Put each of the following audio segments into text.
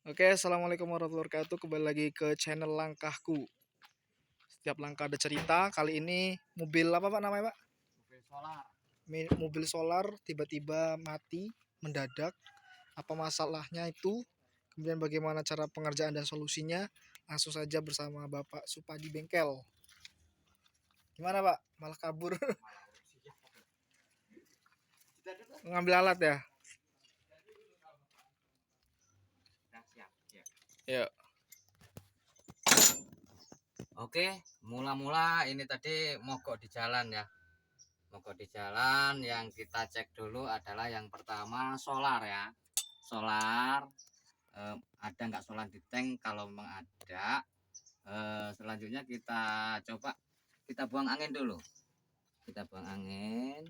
Oke, assalamualaikum warahmatullahi wabarakatuh. Kembali lagi ke channel Langkahku. Setiap langkah ada cerita. Kali ini mobil apa pak namanya pak? Mobil solar. Mobil solar tiba-tiba mati mendadak. Apa masalahnya itu? Kemudian bagaimana cara pengerjaan dan solusinya? Langsung saja bersama Bapak Supadi Bengkel. Gimana pak? Malah kabur mengambil alat ya? Siap, siap. Ya. Oke, mula-mula ini tadi mogok di jalan ya. Mogok di jalan yang kita cek dulu adalah yang pertama solar ya. Solar ada nggak solar di tank? Kalau memang ada, selanjutnya kita coba kita buang angin dulu. Kita buang angin.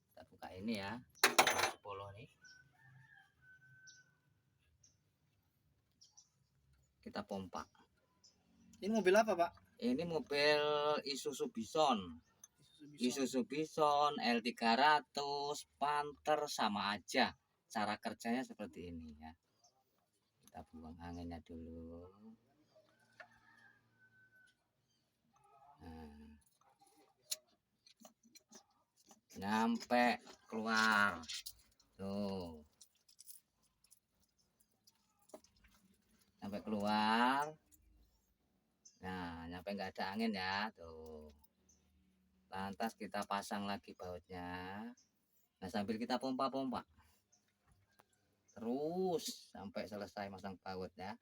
Kita buka ini ya. 10 nih. Kita pompa. Ini mobil apa pak? Ini mobil Isuzu Bison. Isuzu Bison L300 Panther sama aja, cara kerjanya seperti ini ya. Kita buang anginnya dulu. Nah, nyampe keluar tuh, sampai keluar. Nah, nyampe nggak ada angin ya tuh. Lantas kita pasang lagi bautnya. Nah, sambil kita pompa-pompa terus sampai selesai masang baut ya.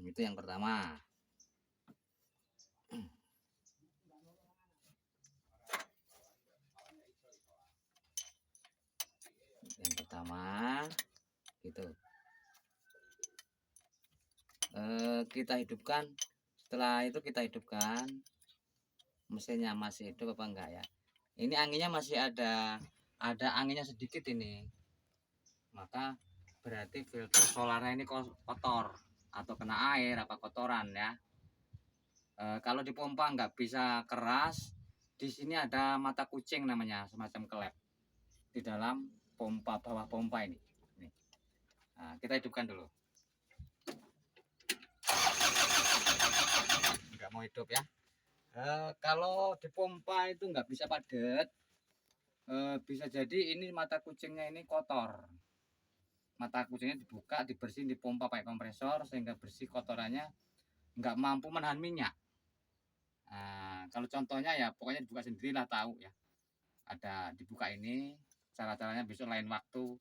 Itu yang pertama. Yang pertama gitu. Kita hidupkan. Setelah itu kita hidupkan mesinnya, masih hidup apa enggak ya. Ini anginnya masih ada anginnya sedikit ini, maka berarti filter solarnya ini kotor atau kena air apa kotoran ya. Kalau dipompa nggak bisa keras, di sini ada mata kucing namanya, semacam kelep di dalam pompa, bawah pompa ini. Nah, kita hidupkan dulu. Nggak mau hidup ya. Kalau dipompa itu nggak bisa padat, bisa jadi ini mata kucingnya ini kotor. Mata kucingnya dibuka, dibersihin, dipompa pakai kompresor sehingga bersih kotorannya, nggak mampu menahan minyak. Nah, kalau contohnya ya pokoknya dibuka sendirilah, tahu ya. Ada dibuka ini, cara-caranya besok lain waktu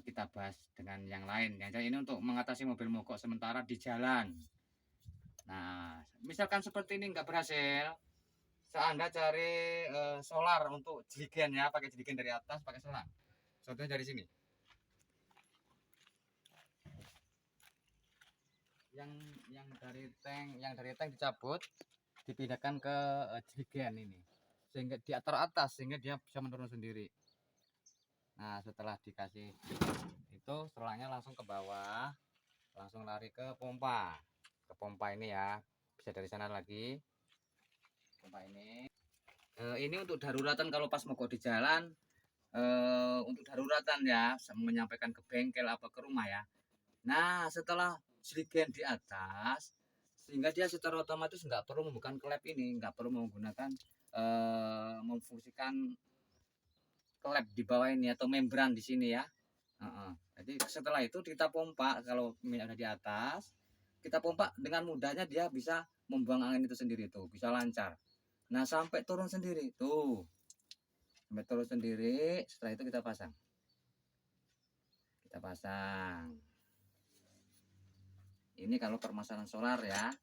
kita bahas dengan yang lain. Yang ini untuk mengatasi mobil mogok sementara di jalan. Nah, misalkan seperti ini nggak berhasil, Anda cari solar untuk jeligen ya, pakai jeligen dari atas, pakai selang. Contohnya dari sini. Yang dari tank dicabut, dipindahkan ke jeligen ini, sehingga di atas sehingga dia bisa menurun sendiri. Nah, setelah dikasih itu, selangnya langsung ke bawah, langsung lari ke pompa ini ya. Bisa dari sana lagi pompa ini. Ini untuk daruratan kalau pas mogok di jalan, untuk daruratan ya, menyampaikan ke bengkel apa ke rumah ya. Nah, setelah jeligen di atas, sehingga dia secara otomatis nggak perlu membuka klep ini, nggak perlu menggunakan memfungsikan klep di bawah ini atau membran di sini ya. Jadi setelah itu kita pompa, kalau minyak udah di atas, kita pompa dengan mudahnya dia bisa membuang angin itu sendiri tuh, bisa lancar. Nah, sampai turun sendiri tuh, sampai turun sendiri. Setelah itu kita pasang. Ini kalau permasalahan solar ya,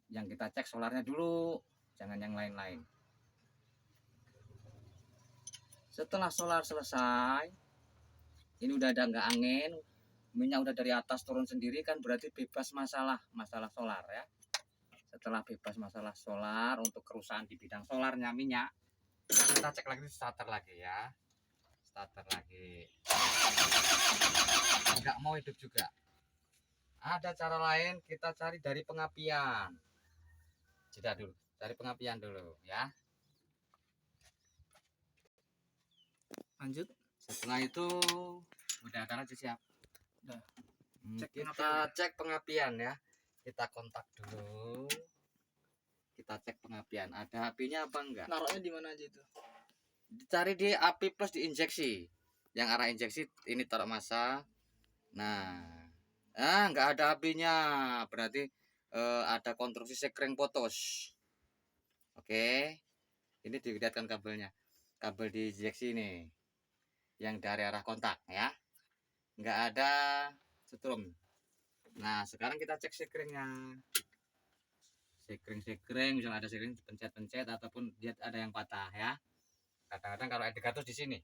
yang kita cek solarnya dulu, jangan yang lain-lain. Setelah solar selesai, ini udah ada nggak angin, minyak udah dari atas turun sendiri, kan berarti bebas masalah solar ya. Setelah bebas masalah solar, untuk kerusakan di bidang solarnya minyak, kita cek lagi starter lagi ya. Starter lagi. Nggak mau hidup juga. Ada cara lain, kita cari dari pengapian. Jeda dulu, cari pengapian dulu ya. Lanjut. Setelah itu udah akan aja siap. Nah, Kita pengapian. cek pengapian ya. Kita kontak dulu. Kita cek pengapian. Ada apinya apa enggak? Naruhnya di mana aja itu? Dicari di api plus diinjeksi. Yang arah injeksi ini taruh massa. Nah, enggak ada apinya. Berarti ada konstruksi sekring putus. Oke. Ini dilihatkan kabelnya. Kabel diinjeksi ini. Yang dari arah kontak ya. Enggak ada setrum. Nah, sekarang kita cek sekringnya. Sekring misalnya ada sekring pencet-pencet ataupun dia ada yang patah ya. Kadang-kadang kalau indikator di sini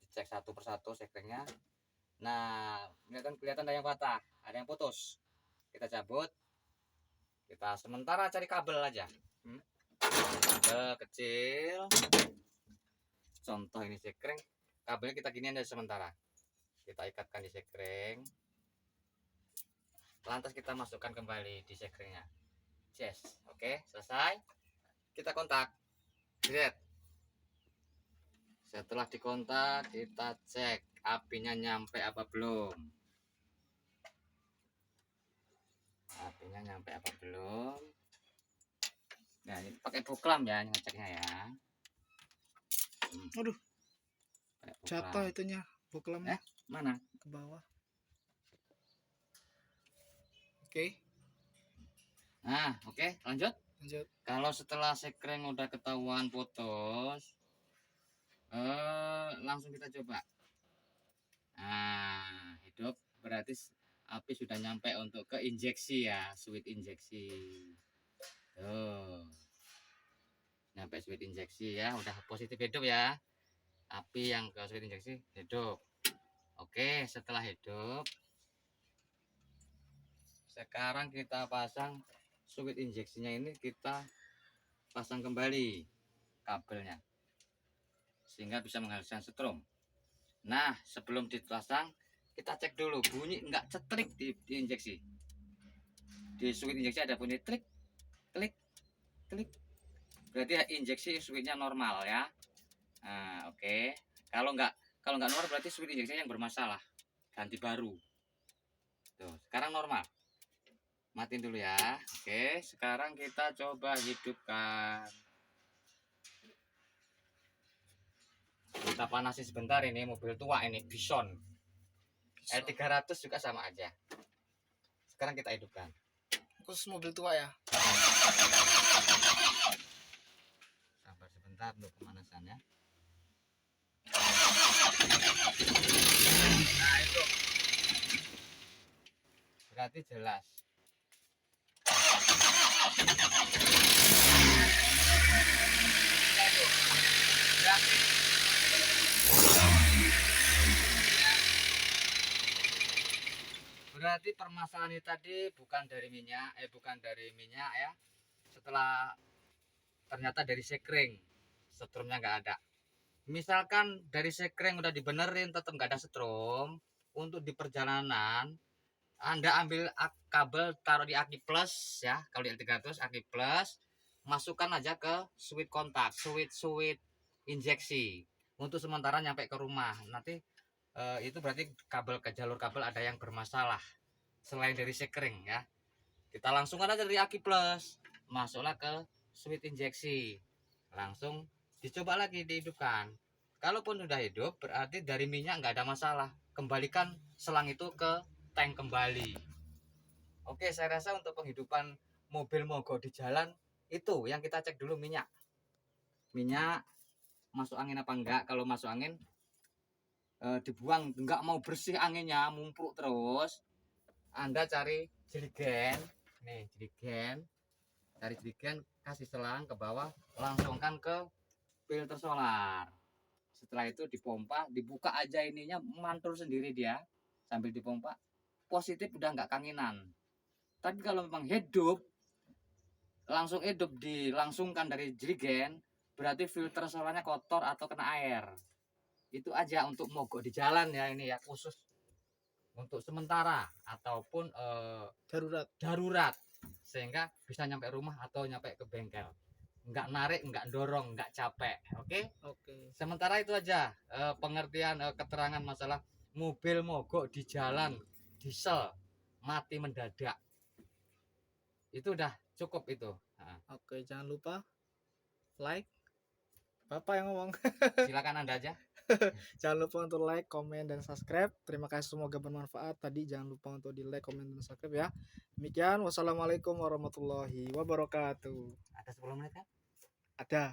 dicek satu persatu sekringnya. Nah, kelihatan ada yang patah, ada yang putus. Kita cabut. Kita sementara cari kabel aja. Kabel kecil. Contoh ini sekring. Kabelnya kita gini aja sementara. Kita ikatkan di sekring. Lantas kita masukkan kembali di sekringnya. Yes, oke, selesai. Kita kontak. Lihat. Setelah dikontak, kita cek apinya nyampe apa belum. Apinya nyampe apa belum. Nah, ini pakai buklam ya ngeceknya ya. Aduh, Pakai buklam. jatuh itunya, buklamnya Mana? ke bawah. Oke, Nah, oke, lanjut. lanjut. Kalau setelah sekring udah ketahuan putus, langsung kita coba. Nah, hidup berarti api sudah nyampe untuk ke injeksi ya, switch injeksi. Tuh. Nyampe switch injeksi ya, udah positif hidup ya. Api yang ke switch injeksi hidup. Oke, setelah hidup, sekarang kita pasang switch injeksinya ini, kita pasang kembali kabelnya sehingga bisa menghasilkan setrum. Nah, sebelum dipasang kita cek dulu bunyi enggak cetrik di injeksi. Di switch injeksi ada bunyi klik klik klik. Berarti injeksi switchnya normal ya. Nah, oke. Kalau enggak normal berarti switch injeksi yang bermasalah. Ganti baru. Tuh, sekarang normal. Matiin dulu ya. Oke, sekarang kita coba hidupkan. Kita panasi sebentar, ini mobil tua ini Bison. L300 juga sama aja. Sekarang kita hidupkan. Khusus mobil tua ya. Sabar sebentar untuk pemanasannya. Nah, itu. Berarti jelas. Berarti permasalahan ini tadi bukan dari minyak ya. Setelah ternyata dari sekring, setrumnya nggak ada. Misalkan dari sekring udah dibenerin tetap nggak ada setrum, untuk di perjalanan Anda ambil kabel taruh di aki plus ya. Kalau di L300 aki plus, masukkan aja ke switch kontak, switch injeksi untuk sementara nyampe ke rumah. Nanti itu berarti jalur kabel ada yang bermasalah selain dari sekring ya. Kita langsung aja dari aki plus, masuklah ke switch injeksi, langsung dicoba lagi dihidupkan. Kalaupun sudah hidup berarti dari minyak nggak ada masalah, kembalikan selang itu ke tank kembali. Oke, saya rasa untuk penghidupan mobil mogok di jalan itu yang kita cek dulu minyak masuk angin apa enggak. Kalau masuk angin dibuang, enggak mau bersih anginnya, mumpruk terus, Anda cari jerigen nih, cari jerigen, kasih selang ke bawah, langsungkan ke filter solar. Setelah itu dipompa, dibuka aja ininya, mantul sendiri dia sambil dipompa, positif udah enggak kanginan. Tapi kalau memang hidup, langsung hidup dilangsungkan dari jerigen, berarti filter solarnya kotor atau kena air. Itu aja untuk mogok di jalan ya, ini ya khusus untuk sementara ataupun darurat sehingga bisa nyampe rumah atau nyampe ke bengkel, nggak narik, nggak dorong, nggak capek. Oke. Sementara itu aja pengertian keterangan masalah mobil mogok di jalan, diesel, mati mendadak. Itu udah cukup itu. Oke, jangan lupa like. Bapak yang ngomong. Silakan Anda aja. Jangan lupa untuk like, komen, dan subscribe. Terima kasih, semoga bermanfaat. Tadi jangan lupa untuk di like, komen, dan subscribe ya. Demikian, wassalamualaikum warahmatullahi wabarakatuh. Ada 10 menit kan? Ada.